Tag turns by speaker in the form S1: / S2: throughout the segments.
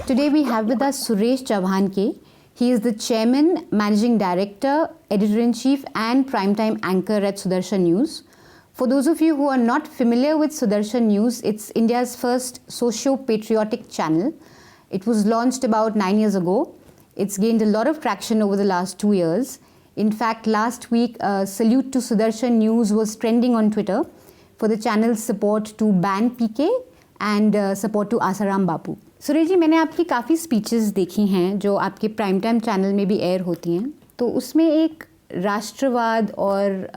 S1: Today we have with us Suresh Chavhanke. He is the Chairman, Managing Director, Editor-in-Chief and Primetime Anchor at Sudarshan News. For those of you who are not familiar with Sudarshan News, it's India's first socio-patriotic channel. It was launched about 9 years ago. It's gained a lot of traction over the last 2 years. In fact, last week, a salute to Sudarshan News was trending on Twitter for the channel's support to ban PK and support to Asaram Bapu. Suresh ji, मैंने आपकी काफ़ी speeches देखी हैं जो आपके prime time channel में भी air होती हैं, तो उसमें एक राष्ट्रवाद और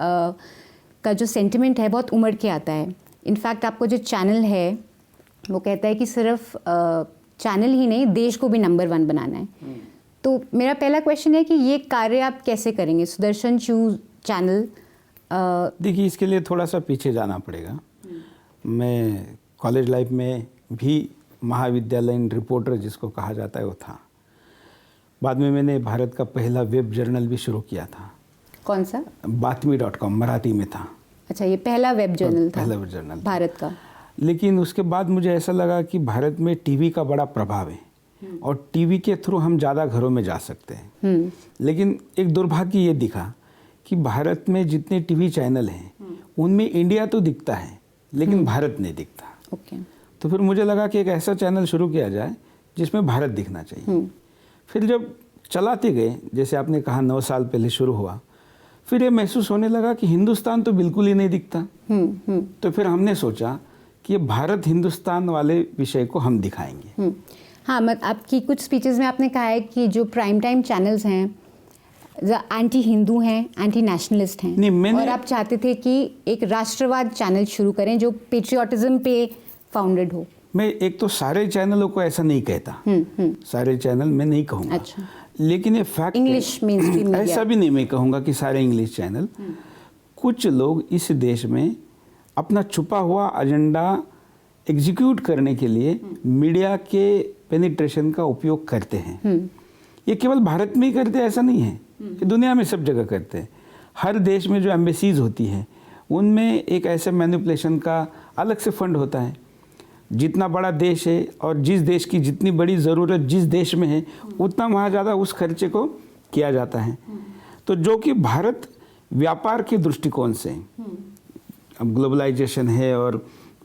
S1: का जो सेंटिमेंट है बहुत उमड़ के आता है. इनफैक्ट आपको जो चैनल है वो कहता है कि सिर्फ चैनल ही नहीं, देश को भी नंबर 1 बनाना है. तो मेरा पहला क्वेश्चन है कि ये कार्य आप कैसे करेंगे, सुदर्शन चैनल?
S2: देखिए, इसके लिए थोड़ा सा पीछे जाना पड़ेगा. मैं कॉलेज लाइफ में भी महाविद्यालयीन रिपोर्टर जिसको कहा जाता है वो था. बाद में मैंने भारत का पहला वेब जर्नल भी शुरू किया था.
S1: कौन सा?
S2: बातमी.com मराठी में था.
S1: अच्छा, ये पहला वेब जर्नल था?
S2: पहला वेब जर्नल
S1: भारत का. लेकिन
S2: उसके बाद मुझे ऐसा लगा कि भारत में टीवी का बड़ा प्रभाव है और टीवी के थ्रू हम ज़्यादा घरों में जा सकते हैं. लेकिन एक दुर्भाग्य ये दिखा कि भारत में जितने टीवी चैनल हैं उनमें इंडिया तो दिखता है लेकिन भारत नहीं दिखता. तो फिर मुझे लगा कि एक ऐसा चैनल शुरू किया जाए जिसमें भारत दिखना चाहिए. फिर जब चलाते गए, जैसे आपने कहा 9 साल पहले शुरू हुआ, फिर ये महसूस होने लगा कि हिंदुस्तान तो बिल्कुल ही नहीं दिखता. तो फिर हमने सोचा कि ये भारत हिंदुस्तान वाले विषय को हम दिखाएंगे.
S1: हाँ, आपकी कुछ स्पीचेस में आपने कहा है कि जो प्राइम टाइम चैनल्स हैं एंटी हिंदू हैं, एंटी नेशनलिस्ट हैं, और आप चाहते थे कि एक राष्ट्रवाद चैनल शुरू करें जो पेट्रियोटिज्म पे फाउंडेड हो.
S2: मैं एक तो सारे चैनलों को ऐसा नहीं कहता. सारे चैनल मैं नहीं कहूँगा.
S1: अच्छा.
S2: लेकिन ये फैक्ट
S1: इंग्लिश मेनस्ट्रीम
S2: ऐसा भी नहीं मैं कहूँगा कि सारे इंग्लिश चैनल. कुछ लोग इस देश में अपना छुपा हुआ एजेंडा एग्जीक्यूट करने के लिए मीडिया के पेनिट्रेशन का उपयोग करते हैं. ये केवल भारत में ही करते हैं ऐसा नहीं है, ये दुनिया में सब जगह करते हैं. हर देश में जो एम्बेसीज होती है उनमें एक ऐसे मैनिपुलेशन का अलग से फंड होता है. जितना बड़ा देश है और जिस देश की जितनी बड़ी ज़रूरत जिस देश में है उतना वहाँ ज़्यादा उस खर्चे को किया जाता है. तो जो कि भारत व्यापार के दृष्टिकोण से, अब ग्लोबलाइजेशन है और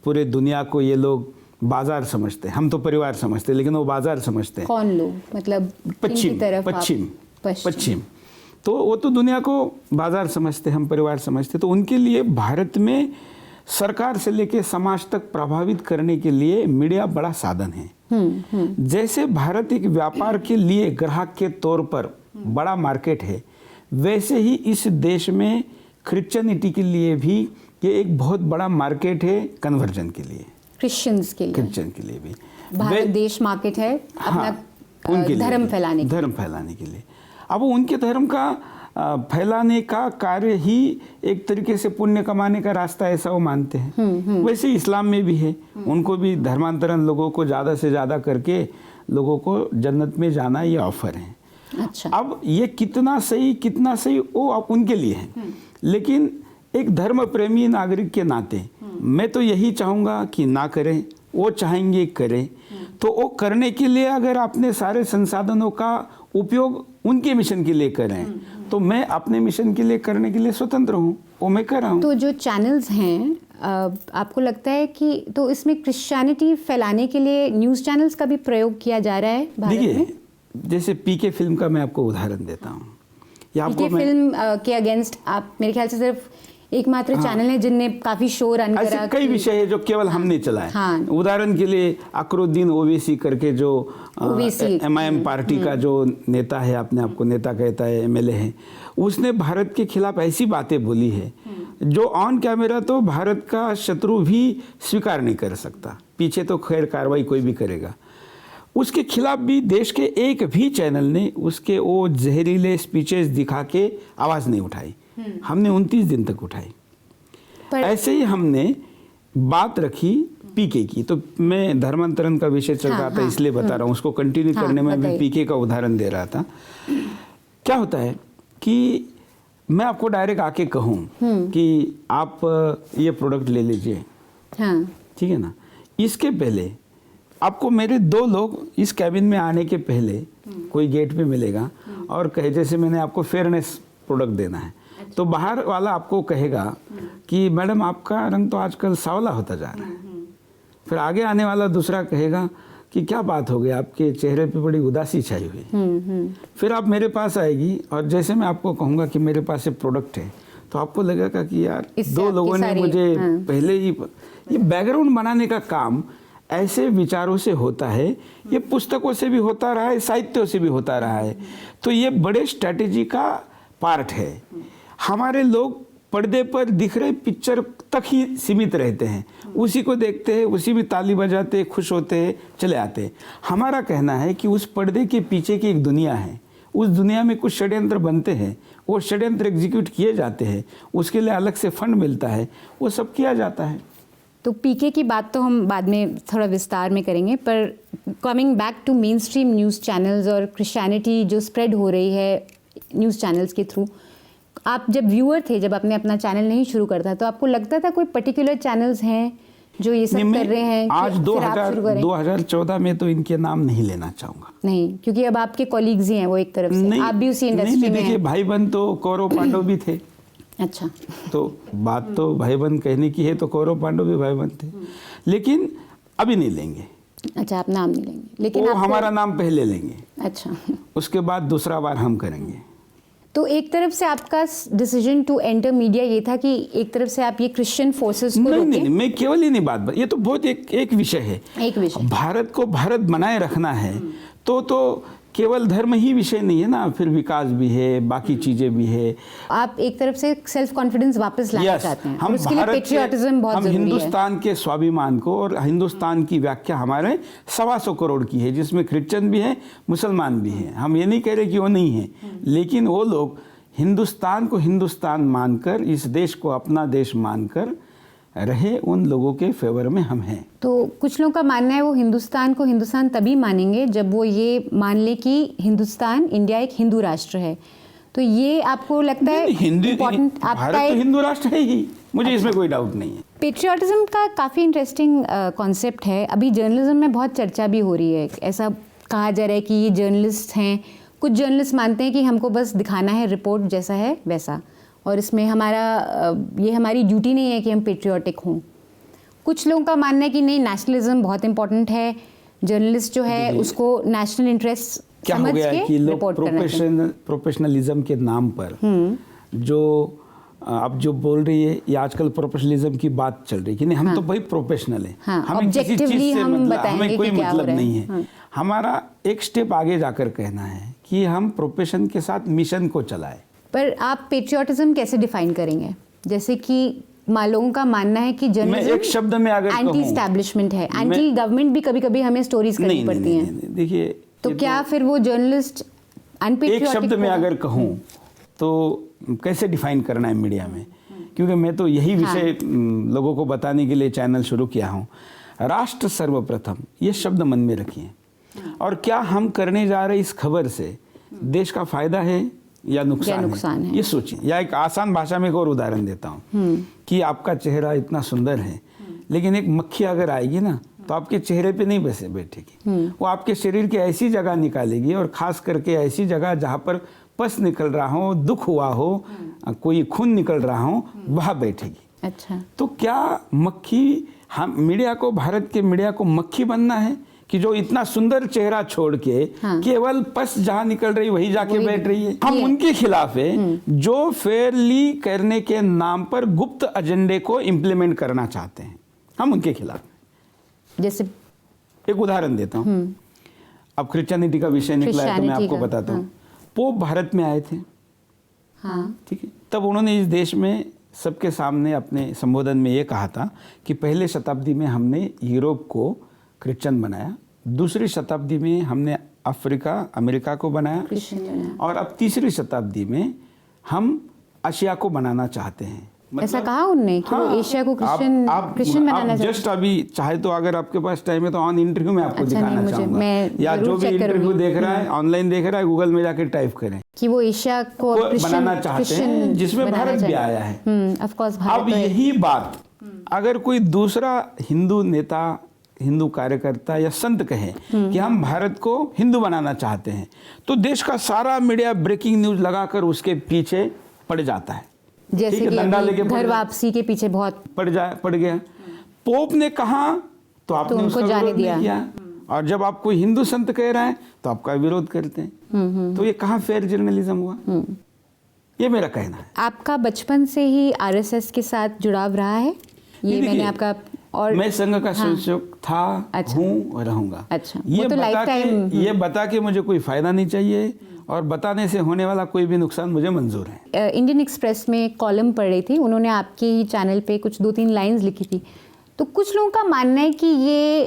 S2: पूरे दुनिया को ये लोग बाजार समझते हैं, हम तो परिवार समझते हैं लेकिन वो बाजार समझते हैं.
S1: कौन लोग? मतलब
S2: पश्चिम. तो वो तो दुनिया को बाजार समझते हैं, हम परिवार समझते हैं. तो उनके लिए भारत में सरकार से लेकर समाज तक प्रभावित करने के लिए मीडिया बड़ा साधन है. जैसे भारत एक व्यापार के लिए ग्राहक के तौर पर बड़ा मार्केट है, वैसे ही इस देश में क्रिश्चियनिटी के लिए भी ये एक बहुत बड़ा मार्केट है. कन्वर्जन के लिए,
S1: क्रिश्चियन के लिए भी भारत देश मार्केट है. अपना धर्म फैलाने के लिए. अब उनके धर्म का फैलाने का कार्य ही एक तरीके से पुण्य कमाने का रास्ता ऐसा वो मानते हैं. वैसे इस्लाम में भी है, उनको भी धर्मांतरण लोगों को ज़्यादा से ज़्यादा करके लोगों को जन्नत में जाना ये ऑफर है. अच्छा.
S2: अब ये कितना सही वो आप उनके लिए है. लेकिन एक धर्म प्रेमी नागरिक के नाते मैं तो यही चाहूँगा कि ना करें, वो चाहेंगे करें. तो वो करने के लिए अगर अपने सारे संसाधनों का उपयोग उनके मिशन के लिए करें तो मैं अपने मिशन के लिए करने के लिए स्वतंत्र हूँ, वो मैं कर रहा हूँ.
S1: तो जो चैनल्स हैं, आपको लगता है कि तो इसमें क्रिश्चियनिटी फैलाने के लिए न्यूज़ चैनल्स का भी प्रयोग किया जा रहा है भारत में?
S2: देखिए, जैसे पीके फिल्म का मैं आपको उदाहरण देता हूँ.
S1: पीके फिल्म के अगेंस्ट आप मेरे ख्याल से सिर्फ एकमात्र चैनल है जिनने काफी शोर रन करा.
S2: ऐसे कई विषय है जो केवल हमने चलाए. उदाहरण के लिए अकरुद्दीन ओवैसी करके जो MIM पार्टी का जो नेता है, अपने आप को नेता कहता है, MLA है, उसने भारत के खिलाफ ऐसी बातें बोली है जो ऑन कैमरा तो भारत का शत्रु भी स्वीकार नहीं कर सकता. पीछे तो खैर कार्रवाई कोई भी करेगा. उसके खिलाफ भी देश के एक भी चैनल ने उसके वो जहरीले स्पीचेस दिखा के आवाज़ नहीं उठाई. हमने 29 दिन तक उठाई. ऐसे ही हमने बात रखी पीके की. तो मैं धर्मांतरण का विषय चल रहा था इसलिए बता रहा हूँ, उसको कंटिन्यू करने में मैं पीके का उदाहरण दे रहा था. क्या होता है कि मैं आपको डायरेक्ट आके कहूँ कि आप ये प्रोडक्ट ले लीजिए, ठीक है ना, इसके पहले आपको मेरे 2 लोग इस कैबिन में आने के पहले कोई गेट पे मिलेगा और कहे जैसे मैंने आपको फेयरनेस प्रोडक्ट देना है, तो बाहर वाला आपको कहेगा कि मैडम आपका रंग तो आजकल सांवला होता जा रहा है। फिर आगे आने वाला दूसरा कहेगा कि क्या बात हो गई, आपके चेहरे पे बड़ी उदासी छाई हुई। फिर आप मेरे पास आएगी और जैसे मैं आपको कहूँगा कि मेरे पास ये प्रोडक्ट है, तो आपको लगेगा कि यार 2 लोगों ने मुझे पहले ही। ये बैकग्राउंड बनाने का काम ऐसे विचारों से होता है, ये पुस्तकों से भी होता रहा है, साहित्यों से भी होता रहा है। तो ये बड़े स्ट्रैटेजी का पार्ट है। हमारे लोग पर्दे पर दिख रहे पिक्चर तक ही सीमित रहते हैं, उसी को देखते हैं, उसी में ताली बजाते, खुश होते हैं, चले आते हैं। हमारा कहना है कि उस पर्दे के पीछे की एक दुनिया है, उस दुनिया में कुछ षड्यंत्र बनते हैं, वो षड्यंत्र एग्जीक्यूट किए जाते हैं, उसके लिए अलग से फंड मिलता है, वो सब किया जाता है।
S1: तो पीके की बात तो हम बाद में थोड़ा विस्तार में करेंगे, पर coming back to main stream news channels और क्रिश्चियनिटी जो स्प्रेड हो रही है न्यूज़ चैनल्स के थ्रू, आप जब व्यूअर थे, जब आपने अपना चैनल नहीं शुरू करता, तो आपको लगता था कोई पर्टिकुलर चैनल्स हैं जो ये सब कर रहे हैं?
S2: आज 2014 में तो इनके नाम नहीं लेना चाहूँगा।
S1: नहीं, क्योंकि अब आपके कॉलीग्स ही हैं वो एक तरफ से, आप भी उसी इंडस्ट्री में हैं।
S2: देखिए, भाई बहन तो कौरव पांडव भी थे।
S1: अच्छा,
S2: तो बात तो भाई बहन कहने की है, तो कौरव पांडव भी भाई बहन थे, लेकिन अभी नहीं लेंगे।
S1: अच्छा, आप नाम नहीं लेंगे, लेकिन
S2: वो हमारा नाम पहले लेंगे।
S1: अच्छा,
S2: उसके बाद दूसरा बार हम करेंगे।
S1: तो एक तरफ से आपका डिसीजन टू एंटर मीडिया ये था कि एक तरफ से आप ये क्रिश्चियन फोर्सेस को रोकें?
S2: नहीं, मैं केवल ही नहीं बात, ये तो बहुत एक विषय है।
S1: एक विषय,
S2: भारत को भारत बनाए रखना है, तो केवल धर्म ही विषय नहीं है ना, फिर विकास भी है, बाकी चीजें भी है। आप
S1: एक तरफ से सेल्फ कॉन्फिडेंस वापस लाना चाहते हैं,
S2: हम
S1: उसके लिए पेट्रियटिज्म बहुत
S2: हम
S1: जरूरी है।
S2: हिंदुस्तान के स्वाभिमान को, और हिंदुस्तान की व्याख्या हमारे 125 करोड़ की है, जिसमें क्रिश्चियन भी है, मुसलमान भी है। हम ये नहीं कह रहे कि वो नहीं है, लेकिन वो लोग हिंदुस्तान को हिंदुस्तान मानकर, इस देश को अपना देश मानकर रहे, उन लोगों के फेवर में हम हैं।
S1: तो कुछ लोगों का मानना है वो हिंदुस्तान को हिंदुस्तान तभी मानेंगे जब वो ये मान ले कि हिंदुस्तान, इंडिया एक हिंदू राष्ट्र है। तो ये आपको लगता है इम्पोर्टेंट?
S2: भारत तो हिंदू राष्ट्र है ही, मुझे इसमें कोई डाउट नहीं है।
S1: पेट्रियटिज्म का काफ़ी इंटरेस्टिंग कॉन्सेप्ट है। अभी जर्नलिज्म में बहुत चर्चा भी हो रही है। ऐसा कहा जा रहा है कि ये जर्नलिस्ट हैं, कुछ जर्नलिस्ट मानते हैं कि हमको बस दिखाना है रिपोर्ट जैसा है वैसा, और इसमें ये हमारी ड्यूटी नहीं है कि हम पेट्रियोटिक हों। कुछ लोगों का मानना है कि नहीं, नेशनलिज्म बहुत इंपॉर्टेंट है, जर्नलिस्ट जो है उसको नेशनल इंटरेस्ट
S2: क्या हो गया है कि लोग प्रोफेशनलिज्म के नाम पर जो आप जो बोल रही है, ये आजकल प्रोफेशनलिज्म की बात चल रही है कि नहीं, हम तो भाई प्रोफेशनल है, हमें किसी चीज से हमें कोई मतलब नहीं है। हमारा एक स्टेप आगे जाकर कहना है कि हम प्रोफेशन के साथ मिशन को चलाएं।
S1: पर आप पेट्रियटिज्म कैसे डिफाइन करेंगे? जैसे कि लोगों का मानना है कि जर्नलिज्म
S2: एक शब्द में अगर
S1: एंटी एस्टैब्लिशमेंट है, एंटी गवर्नमेंट भी कभी-कभी हमें स्टोरीज करनी पड़ती हैं।
S2: देखिए,
S1: तो क्या फिर वो जर्नलिस्ट अनपेट्रियोटिक?
S2: एक शब्द में अगर कहूँ तो कैसे डिफाइन करना है मीडिया में, क्योंकि मैं तो यही विषय लोगों को बताने के लिए चैनल शुरू किया हूँ। राष्ट्र सर्वप्रथम, ये शब्द मन में रखिए, और क्या हम करने जा रहे इस खबर से देश का फायदा है या नुकसान है, ये सोचिए। या एक आसान भाषा में एक और उदाहरण देता हूँ कि आपका चेहरा इतना सुंदर है, लेकिन एक मक्खी अगर आएगी ना, तो आपके चेहरे पे नहीं बैठेगी, वो आपके शरीर की ऐसी जगह निकालेगी, और खास करके ऐसी जगह जहाँ पर पस निकल रहा हो, दुख हुआ हो, कोई खून निकल रहा हो, वहाँ बैठेगी।
S1: अच्छा,
S2: तो क्या मक्खी, हम मीडिया को, भारत के मीडिया को मक्खी बनना है कि जो इतना सुंदर चेहरा छोड़ के केवल पस जहाँ निकल रही वही जाके बैठ रही है? हम उनके खिलाफ है जो फेयरली करने के नाम पर गुप्त एजेंडे को इम्प्लीमेंट करना चाहते हैं, हम उनके खिलाफ।
S1: जैसे
S2: एक उदाहरण देता हूँ, अब क्रिश्चियनिटी का विषय निकला है तो मैं आपको बताता हूँ। पोप भारत में आए थे, ठीक है, तब उन्होंने इस देश में सबके सामने अपने संबोधन में ये कहा था कि पहले शताब्दी में हमने यूरोप को क्रिश्चियन बनाया, दूसरी शताब्दी में हमने अफ्रीका, अमेरिका को बनाया, और अब तीसरी शताब्दी में हम एशिया को बनाना चाहते हैं।
S1: ऐसा कहा उनने कि वो एशिया को क्रिश्चियन बनाना चाहते हैं।
S2: जस्ट अभी चाहे तो अगर आपके पास टाइम है तो ऑन इंटरव्यू में आपको दिखाना चाहूंगा, या जो भी इंटरव्यू देख रहा है, ऑनलाइन देख रहा है, गूगल में जाकर टाइप करें
S1: कि वो एशिया को
S2: बनाना चाहते हैं, जिसमें भारत भी आया है।
S1: ऑफ कोर्स,
S2: अब यही बात अगर कोई दूसरा हिंदू नेता, हिंदू कार्यकर्ता या संत कहे कि हम भारत को हिंदू बनाना चाहते हैं, तो देश का सारा मीडिया ब्रेकिंग न्यूज लगाकर उसके पीछे पड़ जाता है।
S1: जैसे कि
S2: डंडा लेके
S1: घर वापसी के पीछे बहुत
S2: पड़ गया। पोप ने कहा तो आपने उसका विरोध नहीं किया, और जब आप कोई हिंदू संत कह रहा है तो आपका विरोध करते हैं। तो ये कहाँ फेयर जर्नलिज्म हुआ? ये मेरा कहना है।
S1: आपका बचपन से ही आरएसएस के साथ जुड़ाव रहा है? ये मैंने आपका और
S2: मैं संघ का स्वयंसेवक था, हूँ और रहूंगा।
S1: अच्छा,
S2: ये बता के मुझे कोई फायदा नहीं चाहिए, और बताने से होने वाला कोई भी नुकसान मुझे मंजूर है।
S1: इंडियन एक्सप्रेस में कॉलम पढ़ रही थी, उन्होंने आपके ही चैनल पे कुछ 2-3 लाइंस लिखी थी। तो कुछ लोगों का मानना है कि ये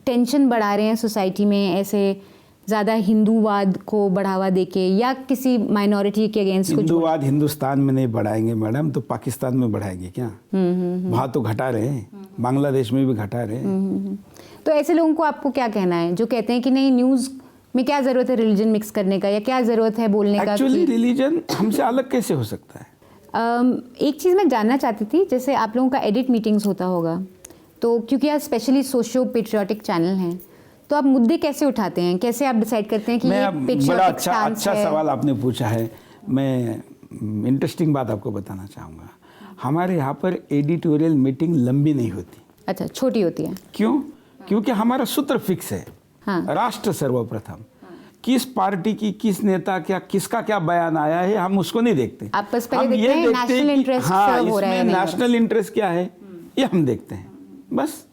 S1: टेंशन बढ़ा रहे हैं सोसाइटी में, ऐसे ज़्यादा हिंदूवाद को बढ़ावा देके या किसी माइनॉरिटी के अगेंस्ट।
S2: हिंदूवाद हिंदुस्तान में नहीं बढ़ाएंगे मैडम, तो पाकिस्तान में बढ़ाएंगे क्या? वहाँ तो घटा रहे हैं, बांग्लादेश में भी घटा रहे हैं।
S1: तो ऐसे लोगों को आपको क्या कहना है जो कहते हैं कि नहीं, न्यूज़ में क्या ज़रूरत है रिलीजन मिक्स करने का, या क्या ज़रूरत है बोलने का?
S2: एक्चुअली रिलीजन हमसे अलग कैसे हो सकता है?
S1: एक चीज़ मैं जानना चाहती थी, जैसे आप लोगों का एडिट मीटिंग्स होता होगा, तो क्योंकि आप स्पेशली सोशियो पेट्रियाटिक चैनल हैं, तो आप मुद्दे कैसे उठाते हैं? कैसे आप डिसाइड करते हैं कि ये पेट्रियाटिक स्टांस है?
S2: अच्छा सवाल आपने पूछा है। मैं इंटरेस्टिंग बात आपको बताना चाहूँगा। हमारे यहाँ पर एडिटोरियल मीटिंग लंबी नहीं होती।
S1: अच्छा, छोटी होती है।
S2: क्यों? क्योंकि हमारा सूत्र फिक्स है। राष्ट्र सर्वप्रथम। किस पार्टी की किस नेता क्या किसका क्या बयान आया है हम उसको नहीं देखते।
S1: आप बस पहले देखते हैं नेशनल इंटरेस्ट हो रहा है,
S2: नेशनल इंटरेस्ट क्या है ये हम देखते हैं बस।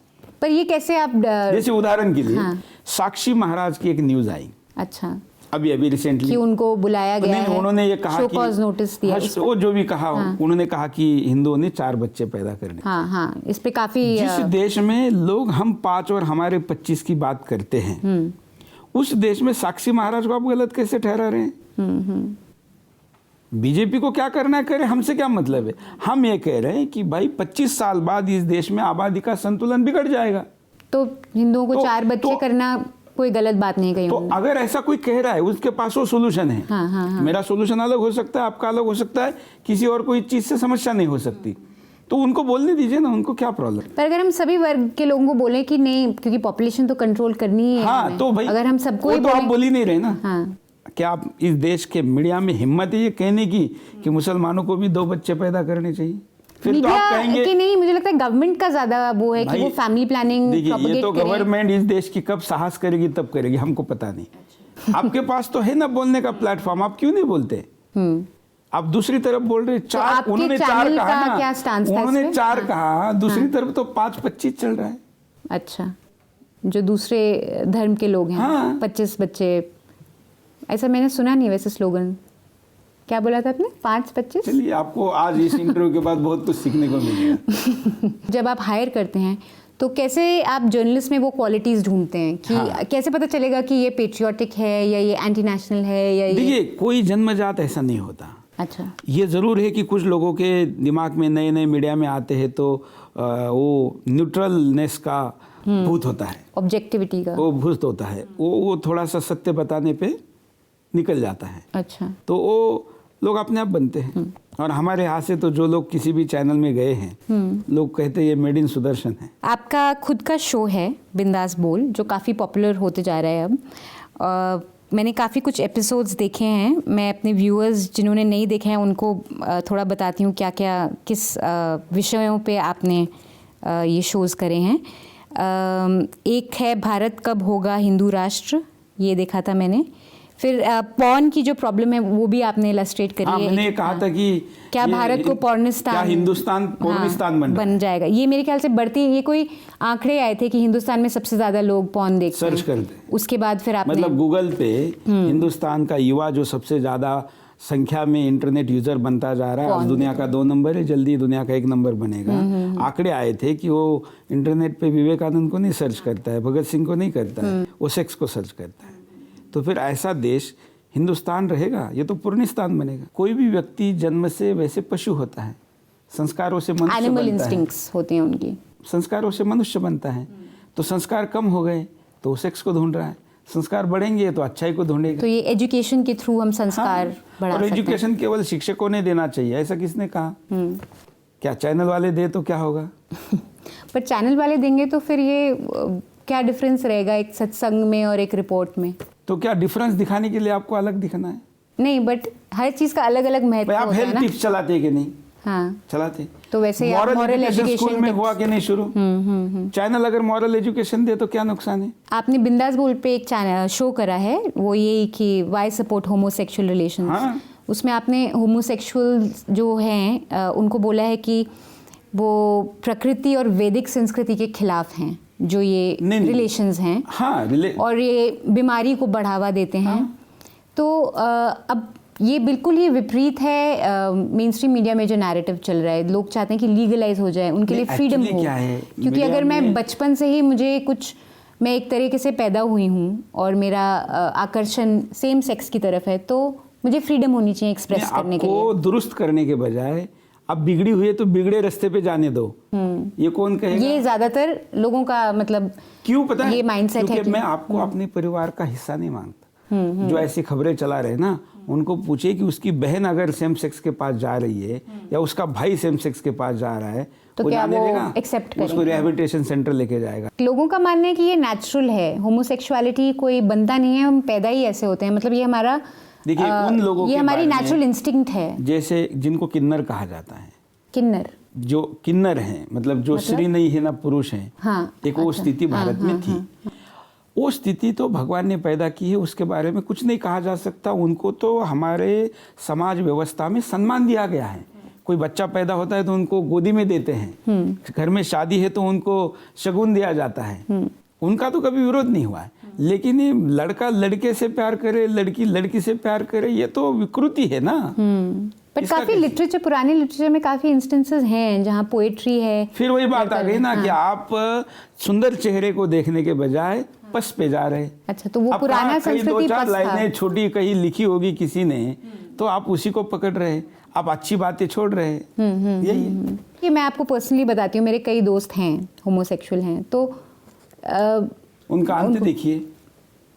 S1: पर ये कैसे आप
S2: जैसे उदाहरण के लिए साक्षी महाराज की एक न्यूज आई।
S1: अच्छा,
S2: अभी रिसेंटली
S1: कि उनको बुलाया गया है,
S2: उन्होंने ये कहा कि
S1: नोटिस दिया,
S2: वो जो भी कहा उन्होंने कहा कि हिंदुओं ने 4 बच्चे पैदा करने।
S1: हाँ, इस पे काफी
S2: जिस देश में लोग हम 5 और हमारे 25 की बात करते हैं, उस देश में साक्षी महाराज को आप गलत कैसे ठहरा रहे हैं? बीजेपी को क्या करना है करे, हमसे क्या मतलब है? हम ये कह रहे हैं कि भाई 25 साल बाद इस देश में आबादी का संतुलन बिगड़ जाएगा,
S1: तो हिंदुओं को 4 बच्चे करना कोई गलत बात नहीं कही।
S2: तो अगर ऐसा कोई कह रहा है उसके पास वो सोल्यूशन है। हाँ। मेरा सोल्यूशन अलग हो सकता है, आपका अलग हो सकता है, किसी और कोई चीज से समस्या नहीं हो सकती, तो उनको बोलने दीजिए ना, उनको क्या प्रॉब्लम?
S1: पर अगर हम सभी वर्ग के लोगों को बोले कि नहीं, क्योंकि पॉपुलेशन तो कंट्रोल करनी ही है।
S2: हाँ, तो भाई
S1: अगर हम सबको
S2: तो आप बोल ही नहीं रहे ना।
S1: हाँ।
S2: क्या आप इस देश के मीडिया में हिम्मत है ये कहने की कि मुसलमानों को भी 2 बच्चे पैदा करने चाहिए? फिर तो आप कहेंगे
S1: कि नहीं, मुझे लगता है गवर्नमेंट का ज्यादा वो है कि वो फैमिली प्लानिंग
S2: प्रोपेगेट ये तो गवर्नमेंट इस देश की कब साहस करेगी तब करेगी, हमको पता नहीं। आपके पास तो है ना बोलने का प्लेटफॉर्म, आप क्यों नहीं बोलते? आप दूसरी तरफ बोल रहे 4, उन्होंने 4 कहा ना, उन्होंने 4 कहा, दूसरी तरफ तो 5-25 चल रहा है।
S1: अच्छा, जो दूसरे धर्म के लोग हैं 25 बच्चे, ऐसा मैंने सुना नहीं वैसे स्लोगन। क्या बोला था आपने? 5-25?
S2: चलिए, आपको आज इस इंटरव्यू के बाद बहुत कुछ सीखने को मिलेगा।
S1: जब आप हायर करते हैं तो कैसे आप जर्नलिस्ट में वो क्वालिटीज ढूंढते हैं कि कैसे पता चलेगा कि ये पेट्रियाटिक है या ये एंटी नेशनल है या ये?
S2: देखिए, कोई जन्मजात ऐसा नहीं होता।
S1: अच्छा,
S2: ये ज़रूर है कि कुछ लोगों के दिमाग में नए मीडिया में आते हैं तो वो न्यूट्रलनेस का भूत होता है,
S1: ऑब्जेक्टिविटी का
S2: वो भूत होता है, वो थोड़ा सा सत्य बताने पे निकल जाता है।
S1: अच्छा,
S2: तो वो लोग अपने आप बनते हैं। और हमारे यहाँ से तो जो लोग किसी भी चैनल में गए हैं, लोग कहते हैं ये मेड इन सुदर्शन है।
S1: आपका खुद का शो है बिंदास बोल, जो काफ़ी पॉपुलर होते जा रहा है अब। मैंने काफ़ी कुछ एपिसोड्स देखे हैं। मैं अपने व्यूअर्स जिन्होंने नहीं देखे हैं उनको थोड़ा बताती हूँ क्या क्या किस विषयों पे आपने ये शोज़ करे हैं। एक है भारत कब होगा हिंदू राष्ट्र, ये देखा था मैंने। फिर पॉर्न की जो प्रॉब्लम है वो भी आपने इलस्ट्रेट करी है।
S2: मैंने कहा था कि
S1: क्या भारत को पॉर्निस्तान,
S2: क्या हिंदुस्तान पॉर्निस्तान बन जाएगा।
S1: ये मेरे ख्याल से बढ़ती, ये कोई आंकड़े आए थे कि हिंदुस्तान में सबसे ज्यादा लोग पॉर्न देखते हैं,
S2: सर्च करते हैं।
S1: उसके बाद फिर आपने
S2: मतलब गूगल पे हिंदुस्तान का युवा जो सबसे ज्यादा संख्या में इंटरनेट यूजर बनता जा रहा है, आज दुनिया का 2 नंबर है, जल्दी दुनिया का 1 नंबर बनेगा। आंकड़े आए थे कि वो इंटरनेट पे विवेकानंद को नहीं सर्च करता है, भगत सिंह को नहीं करता है, वो सेक्स को सर्च करता है। तो फिर ऐसा देश हिंदुस्तान रहेगा, ये तो पुर्निस्तान बनेगा। कोई भी व्यक्ति जन्म से वैसे पशु होता है, संस्कारों से मनुष्य बनता है।
S1: एनिमल इंस्टिंक्ट्स होते हैं उनकी,
S2: संस्कारों से मनुष्य बनता है। तो संस्कार कम हो गए तो सेक्स को ढूंढ रहा है, संस्कार बढ़ेंगे तो अच्छाई को ढूंढेगा।
S1: तो ये एजुकेशन के थ्रू हम संस्कार बढ़ा सकते हैं।
S2: और एजुकेशन केवल शिक्षकों ने देना चाहिए, ऐसा किसने कहा? क्या चैनल वाले दे तो क्या होगा?
S1: पर चैनल वाले देंगे तो फिर ये क्या डिफरेंस रहेगा एक सत्संग में और एक रिपोर्ट में?
S2: तो क्या डिफरेंस दिखाने के लिए आपको अलग दिखना है?
S1: नहीं, बट हर चीज का अलग अलग महत्व होता है ना।
S2: आप हेल्थ टिप्स चलाते कि नहीं?
S1: हाँ
S2: चलाते।
S1: तो वैसे
S2: मॉरल एजुकेशन स्कूल में हुआ कि नहीं शुरू? चैनल अगर मॉरल एजुकेशन दे तो क्या नुकसान है?
S1: आपने बिंदास बोल पे एक चैनल शो करा है, वो यही कि वाई सपोर्ट होमोसेक्सुअल रिलेशंस।
S2: हाँ।
S1: उसमें आपने होमोसेक्सुअल जो हैं उनको बोला है कि वो प्रकृति और वैदिक संस्कृति के खिलाफ हैं, जो ये रिलेशंस हैं।
S2: हाँ,
S1: और ये बीमारी को बढ़ावा देते हैं। हाँ। तो अब ये बिल्कुल ही विपरीत है मेन स्ट्रीम मीडिया में जो नैरेटिव चल रहा है। लोग चाहते हैं कि लीगलाइज हो जाए, उनके लिए फ्रीडम हो। क्योंकि अगर मैं बचपन से ही मैं एक तरीके से पैदा हुई हूँ और मेरा आकर्षण सेम सेक्स की तरफ है, तो मुझे फ्रीडम होनी चाहिए एक्सप्रेस करने के लिए।
S2: आपको दुरुस्त करने के बजाय अब बिगड़ी हुई है तो बिगड़े रास्ते पे जाने दो, ये कौन कहेगा?
S1: ये ज्यादातर लोगों का मतलब
S2: क्यों पता है?
S1: ये माइंडसेट है
S2: कि मैं आपको अपने परिवार का हिस्सा नहीं मानता। जो ऐसी खबरें चला रहे ना, उनको पूछे कि उसकी बहन अगर सेम सेक्स के पास जा रही है या उसका भाई सेम सेक्स के पास जा रहा है
S1: तो क्या वो एक्सेप्ट करेगा?
S2: उसको रिहैबिलिटेशन सेंटर लेके जाएगा।
S1: लोगों का मानना है कि ये नेचुरल है, होमोसेक्सुअलिटी कोई बनता नहीं है, हम पैदा ही ऐसे होते हैं। मतलब ये हमारा,
S2: देखिए उन लोगों
S1: ये हमारी नेचुरल इंस्टिंक्ट है।
S2: जैसे जिनको किन्नर कहा जाता है,
S1: किन्नर
S2: जो किन्नर हैं, मतलब जो स्त्री नहीं है ना पुरुष हैं।
S1: हाँ,
S2: एक वो स्थिति भारत में थी। वो स्थिति तो भगवान ने पैदा की है, उसके बारे में कुछ नहीं कहा जा सकता। उनको तो हमारे समाज व्यवस्था में सम्मान दिया गया है। कोई बच्चा पैदा होता है तो उनको गोदी में देते हैं, घर में शादी है तो उनको शगुन दिया जाता है। उनका तो कभी विरोध नहीं हुआ है। लेकिन ये लड़का लड़के से प्यार करे, लड़की लड़की से प्यार करे, ये तो विकृति है ना।
S1: पर काफी लिटरेचर, पुराने लिटरेचर में काफी इंस्टेंसेस हैं जहाँ पोएट्री है।
S2: फिर वही बात आ गई ना कि आप सुंदर चेहरे को देखने के बजाय पस पे जा रहे।
S1: अच्छा, तो वो पुराना संस्कृति
S2: पस था। लाइनें छोटी कहीं लिखी होगी किसी ने, तो आप उसी को पकड़ रहे, आप अच्छी बातें छोड़ रहे। यही है।
S1: ये मैं आपको पर्सनली बताती हूँ, मेरे कई दोस्त हैं होमोसेक्सुअल हैं, तो
S2: उनका अंत देखिए।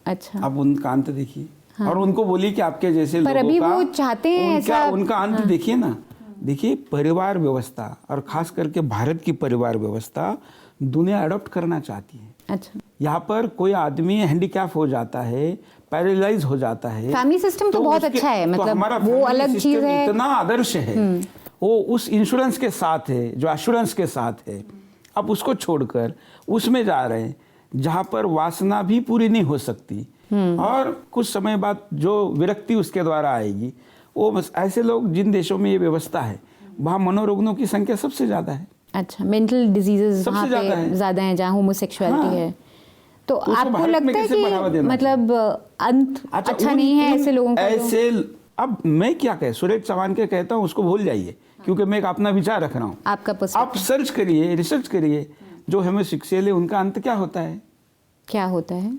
S1: अच्छा,
S2: आप उनका अंत देखिए। हाँ। और उनको बोलिए कि आपके जैसे
S1: पर
S2: लोगों
S1: अभी
S2: का
S1: वो चाहते हैं ऐसा,
S2: उनका अंत
S1: हाँ।
S2: देखिए ना। देखिए परिवार व्यवस्था और खास करके भारत की परिवार व्यवस्था दुनिया अडॉप्ट करना चाहती है।
S1: अच्छा,
S2: यहाँ पर कोई आदमी हैंडीकैप हो जाता है, पैरालाइज हो जाता है,
S1: फैमिली सिस्टम तो बहुत अच्छा है, मतलब वो अलग चीज है,
S2: इतना आदर्श है। वो उस इंश्योरेंस के साथ है, जो एश्योरेंस के साथ है। अब उसको छोड़कर उसमें जा रहे हैं जहाँ पर वासना भी पूरी नहीं हो सकती, और कुछ समय बाद जो विरक्ति उसके द्वारा आएगी। वो बस ऐसे लोग, जिन देशों में ये व्यवस्था है वहाँ मनोरोगों की संख्या सबसे ज्यादा है। अच्छा,
S1: मेंटल डिजीजेस
S2: सबसे
S1: ज्यादा है जहाँ होमोसेक्सुअलिटी है। तो आपको लगता है कि मतलब अंत अच्छा नहीं है ऐसे लोगों का?
S2: ऐसे अब मैं क्या कहे, सुरेश चौहान के कहता हूँ उसको भूल जाइए, क्योंकि मैं एक अपना विचार रख रहा हूँ।
S1: आपका
S2: आप सर्च करिए, रिसर्च करिए, जो होमोसेक्सुअल है उनका अंत क्या होता है?
S1: क्या होता है?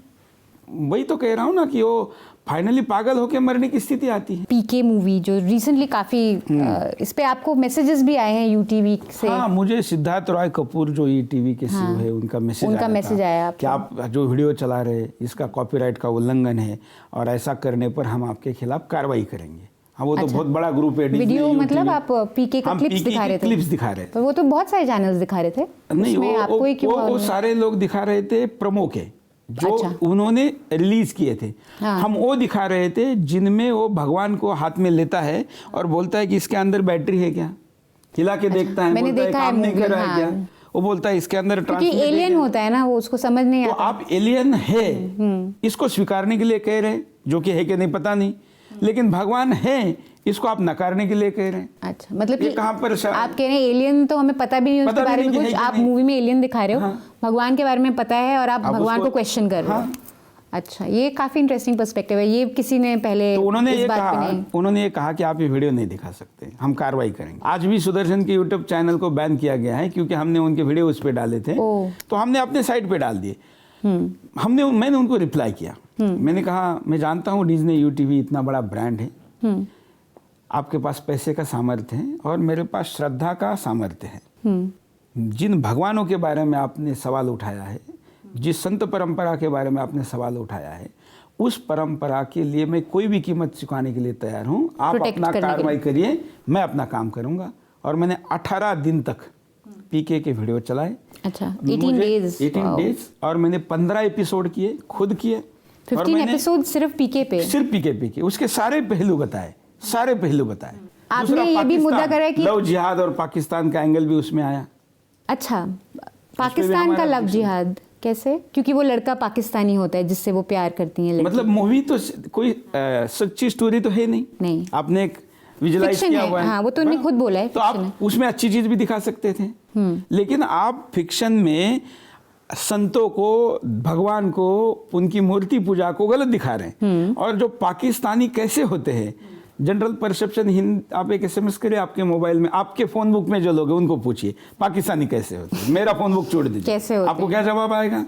S2: वही तो कह रहा हूँ ना कि वो फाइनली पागल होकर मरने की स्थिति आती है।
S1: पीके मूवी जो रिसेंटली काफी इस पे आपको मैसेजेस भी आए हैं यूटीवी से?
S2: हाँ, मुझे सिद्धार्थ रॉय कपूर जो ईटीवी के सीईओ है, उनका मैसेज
S1: आया
S2: कि आप जो वीडियो चला रहे इसका कॉपीराइट का उल्लंघन है और ऐसा करने पर हम आपके खिलाफ कार्रवाई करेंगे। हाँ, वो तो बहुत बड़ा ग्रुप है।
S1: वीडियो मतलब आप पीके का क्लिप्स दिखा रहे थे?
S2: क्लिप्स दिखा रहे थे।
S1: तो वो तो बहुत सारे चैनल्स दिखा रहे थे।
S2: नहीं, वो सारे लोग दिखा रहे थे प्रोमो के, जो उन्होंने रिलीज किए थे। हाँ। हम वो दिखा रहे थे जिनमें वो भगवान को हाथ में लेता है और बोलता है कि इसके अंदर बैटरी है क्या, हिला के देखता है,
S1: मैंने देखा है,
S2: काम नहीं कर रहा है क्या, वो बोलता है इसके अंदर
S1: ट्रांसमिट एलियन होता है ना, वो उसको समझ नहीं आता।
S2: तो आप एलियन है इसको स्वीकारने के लिए कह रहे हैं, जो कि है कि नहीं पता नहीं, लेकिन भगवान है इसको आप नकारने के लिए कह रहे हैं।
S1: अच्छा, मतलब कि
S2: कहाँ पर
S1: आप कह रहे हैं एलियन तो हमें पता भी नहीं उसके बारे में कुछ, आप मूवी में एलियन दिखा रहे हो। हाँ। भगवान के बारे में पता है और आप भगवान को क्वेश्चन कर रहे हो। अच्छा, ये काफी इंटरेस्टिंग पर्सपेक्टिव है। ये किसी ने पहले
S2: तो उन्होंने ये कहा कि आप ये वीडियो नहीं दिखा सकते, हम कार्रवाई करेंगे। आज भी सुदर्शन के यूट्यूब चैनल को बैन किया गया है क्योंकि हमने उनके वीडियो उस पर डाले थे, तो हमने अपने साइट पे डाल दिए। मैंने उनको रिप्लाई किया, मैंने कहा मैं जानता हूँ डिज्नी यूटीवी इतना बड़ा ब्रांड है, आपके पास पैसे का सामर्थ्य है और मेरे पास श्रद्धा का सामर्थ्य है। जिन भगवानों के बारे में आपने सवाल उठाया है, जिस संत परंपरा के बारे में आपने सवाल उठाया है, उस परंपरा के लिए मैं कोई भी कीमत चुकाने के लिए तैयार हूँ। आप अपना कार्रवाई करिए, मैं अपना काम करूँगा और मैंने 18 दिन तक पीके के वीडियो चलाए।
S1: अच्छा, 18
S2: डेज और मैंने 15 एपिसोड किए, खुद किए।
S1: 15 एपिसोड सिर्फ पीके पे?
S2: सिर्फ पीके पे उसके सारे पहलू बताए, सारे पहलू बताए।
S1: आपने ये भी मुद्दा करा कि
S2: लव जिहाद और पाकिस्तान का एंगल भी उसमें आया।
S1: अच्छा, पाकिस्तान का लव जिहाद कैसे? क्योंकि वो लड़का पाकिस्तानी होता है जिससे वो प्यार करती हैं।
S2: मतलब मूवी तो कोई सच्ची स्टोरी तो है नहीं, आपने एक विजुअलाइज किया हुआ है।
S1: हाँ, वो तो उन्होंने खुद बोला है,
S2: तो आप उसमें अच्छी चीज भी दिखा सकते थे, लेकिन आप फिक्शन में संतों को, भगवान को, उनकी मूर्ति पूजा को गलत दिखा रहे हैं। और जो पाकिस्तानी कैसे होते हैं, जनरल परसेप्शन, आप एक SMS करिए आपके मोबाइल में, आपके फोन बुक में जो लोग हैं उनको पूछिए पाकिस्तानी कैसे होते हैं, मेरा फोन बुक छोड़ दीजिए,
S1: कैसे होते
S2: आपको क्या जवाब आएगा?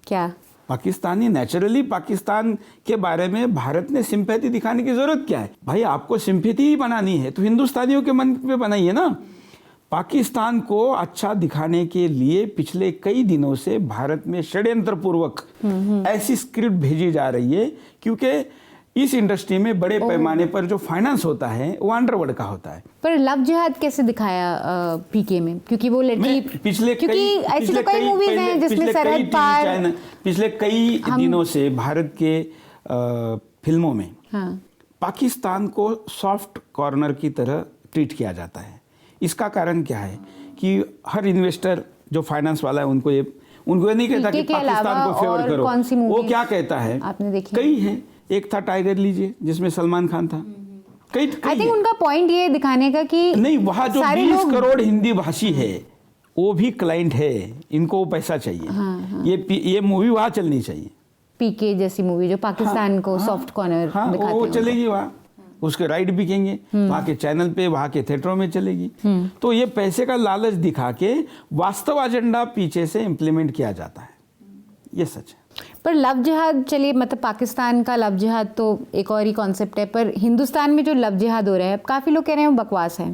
S1: क्या
S2: पाकिस्तानी नेचुरली, पाकिस्तान के बारे में भारत ने सिंपैथी दिखाने की जरूरत क्या है? भाई आपको सिंपैथी ही बनानी है तो हिंदुस्तानियों के मन पे बनाइए ना। पाकिस्तान को अच्छा दिखाने के लिए पिछले कई दिनों से भारत में षड्यंत्र पूर्वक ऐसी स्क्रिप्ट भेजी जा रही है, क्योंकि इस इंडस्ट्री में बड़े पैमाने पर जो फाइनेंस होता है वो अंडरवर्ल्ड का होता है।
S1: पर लव जिहाद कैसे दिखाया पीके में? क्योंकि वो लड़की क्योंकि ऐसी तो कई मूवीज हैं जिसमें सरहद पार,
S2: पिछले कई दिनों से भारत के फिल्मों में पाकिस्तान को सॉफ्ट कॉर्नर की तरह ट्रीट किया जाता है। इसका कारण क्या है कि हर इन्वेस्टर जो फाइनेंस वाला है उनको ये नहीं कहता कि पाकिस्तान को फेवर करो। वो क्या कहता है,
S1: आपने देखी?
S2: कई हैं, एक था टाइगर लीजिए जिसमें सलमान खान था।
S1: आई थिंक उनका पॉइंट ये दिखाने का कि
S2: नहीं, वहाँ जो 20 करोड़ हिंदी भाषी है वो भी क्लाइंट है, इनको वो पैसा चाहिए। ये मूवी वहाँ चलनी चाहिए,
S1: पीके जैसी मूवी जो पाकिस्तान को सॉफ्ट कॉर्नर दिखाते हैं,
S2: वो चलेगी वहाँ, उसके राइट बिकेंगे, वहाँ के चैनल पे, वहाँ के थिएटरों में चलेगी। तो ये पैसे का लालच दिखा के वास्तव एजेंडा पीछे से इम्प्लीमेंट किया जाता है, ये सच है।
S1: पर लव जिहाद, चलिए मतलब पाकिस्तान का लव जिहाद तो एक और ही कॉन्सेप्ट है, पर हिंदुस्तान में जो लव जिहाद हो रहा है काफ़ी लोग कह रहे हैं बकवास है।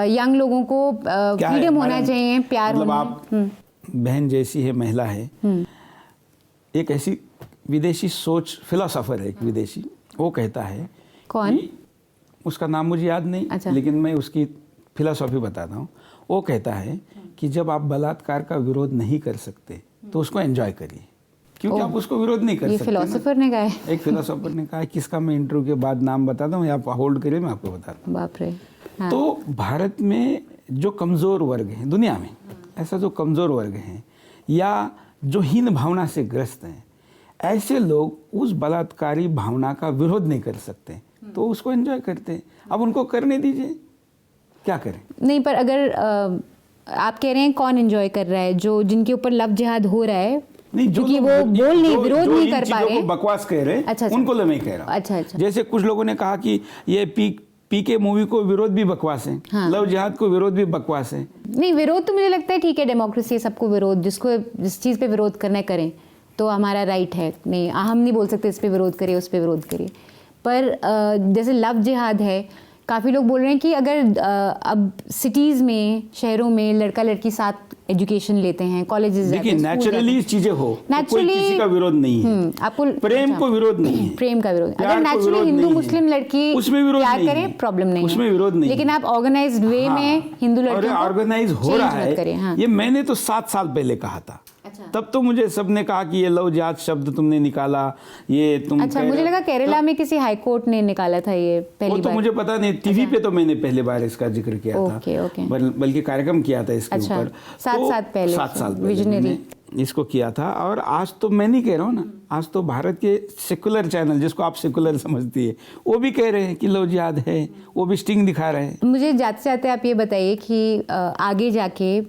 S1: यंग लोगों को फ्रीडम होना चाहिए, प्यार
S2: मतलब आप बहन जैसी है, महिला है, एक ऐसी विदेशी सोच, फिलोसोफर है एक विदेशी, वो कहता है,
S1: कौन?
S2: उसका नाम मुझे याद नहीं। अच्छा। लेकिन मैं उसकी फिलोसॉफी बताता हूँ। वो कहता है कि जब आप बलात्कार का विरोध नहीं कर सकते तो उसको एंजॉय करिए, क्योंकि आप उसको विरोध नहीं कर सकते।
S1: फिलोसोफर ने कहा है,
S2: एक फिलोसोफर ने कहा है, किसका मैं इंटरव्यू के बाद नाम बताता हूँ, आप होल्ड करिए, मैं आपको बताता हूँ।
S1: बाप रे। हाँ।
S2: तो भारत में जो कमज़ोर वर्ग हैं, दुनिया में ऐसा जो कमज़ोर वर्ग हैं या जो हीन भावना से ग्रस्त हैं, ऐसे लोग उस बलात्कारी भावना का विरोध नहीं कर सकते, तो उसको एंजॉय करते हैं। अब उनको करने दीजिए, क्या करें? नहीं,
S1: पर अगर आप कह रहे हैं कौन एंजॉय कर रहा है, जो जिनके ऊपर लव जिहाद हो रहा है,
S2: नहीं,
S1: क्योंकि वो विरोध नहीं कर पा रहे,
S2: बकवास कह रहे हैं। अच्छा, उनको मैं कह रहा हूँ।
S1: अच्छा।
S2: जैसे कुछ लोगों ने कहा कि ये पीके मूवी को विरोध भी बकवास है। हाँ। लव जिहाद को विरोध भी बकवास है। नहीं,
S1: विरोध तो मुझे लगता है ठीक है, डेमोक्रेसी है, सबको विरोध, जिसको जिस चीज़ पे विरोध करना है करें, तो हमारा राइट है। नहीं, हम नहीं बोल सकते इस पे विरोध करिए, उस पे विरोध करिए। पर जैसे लव जिहाद है, काफ़ी लोग बोल रहे हैं कि अगर अब सिटीज़ में, शहरों में लड़का लड़की साथ एजुकेशन लेते हैं, कॉलेजेस जाते हैं,
S2: नेचुरली चीजें हो, नेचुरली किसी का विरोध नहीं है।
S1: आपको
S2: प्रेम को विरोध नहीं है,
S1: प्रेम का विरोध। अगर नेचुरली हिंदू मुस्लिम लड़की प्यार करें, प्रॉब्लम नहीं है,
S2: उसमें विरोध नहीं।
S1: लेकिन आप ऑर्गेनाइज्ड वे में हिंदू लड़कियों को
S2: ऑर्गेनाइज हो रहा है, ये मैंने तो 7 साल पहले कहा था। तब तो मुझे सबने कहा कि ये लव जिहाद शब्द तुमने निकाला, ये तुम।
S1: अच्छा, मुझे लगा केरला में किसी हाई कोर्ट ने निकाला था ये पहली बार।
S2: तो मुझे पता नहीं, टीवी पे तो मैंने पहली बार इसका जिक्र किया था, बल्कि कार्यक्रम किया था इसके ऊपर
S1: 7 साल पहले
S2: इसको किया था। और आज तो मैं नहीं कह रहा हूँ ना, आज तो भारत के सेकुलर चैनल, जिसको आप सेकुलर समझती है, वो भी कह रहे हैं कि लव जिहाद है, वो भी स्टिंग दिखा रहे हैं।
S1: मुझे जाते जाते आप ये बताइए कि आगे जाके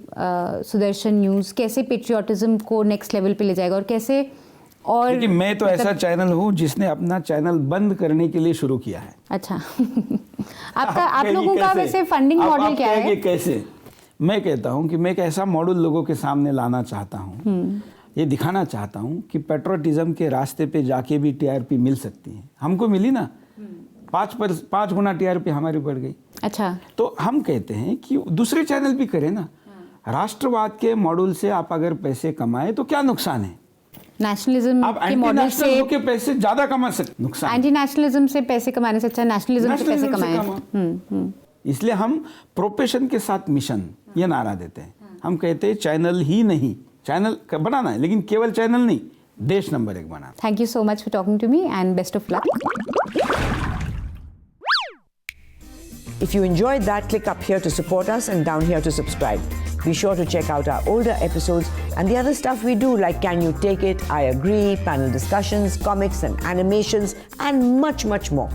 S1: सुदर्शन न्यूज़ कैसे पेट्रियोटिज्म को नेक्स्ट लेवल पे ले जाएगा, और कैसे, और
S2: क्योंकि मैं तो ऐसा चैनल हूँ जिसने अपना चैनल बंद करने के लिए शुरू किया है।
S1: अच्छा। आप लोगों का वैसे फंडिंग मॉडल क्या है?
S2: कैसे? मैं कहता हूं कि मैं एक ऐसा मॉडल लोगों के सामने लाना चाहता हूं, ये दिखाना चाहता हूं कि पेट्रोटिज्म के रास्ते पे जाके भी टीआरपी मिल सकती है। हमको मिली ना, 5 गुना टीआरपी हमारी बढ़ गई। अच्छा, तो हम कहते हैं कि दूसरे चैनल भी करें ना। राष्ट्रवाद के मॉडल से आप अगर पैसे कमाए तो क्या नुकसान है?
S1: नेशनलिज्म के मॉडल से
S2: के पैसे ज्यादा कमा सकते, नुकसान।
S1: एंटी नेशनलिज्म से पैसे कमाने से अच्छा नेशनलिज्म से पैसे कमाएं।
S2: इसलिए हम प्रोफेशन के साथ मिशन ये नारा देते हैं। हम कहते हैं चैनल ही नहीं, चैनल बनाना है लेकिन केवल चैनल नहीं, देश नंबर 1 बनाना।
S1: Thank you so much for talking to me and best of luck.
S3: If you enjoyed that, click up here to support us and down here to subscribe. Be sure to check out our older episodes and the other stuff we do, like Can You Take It, I Agree, panel discussions, comics and animations, and much, much more.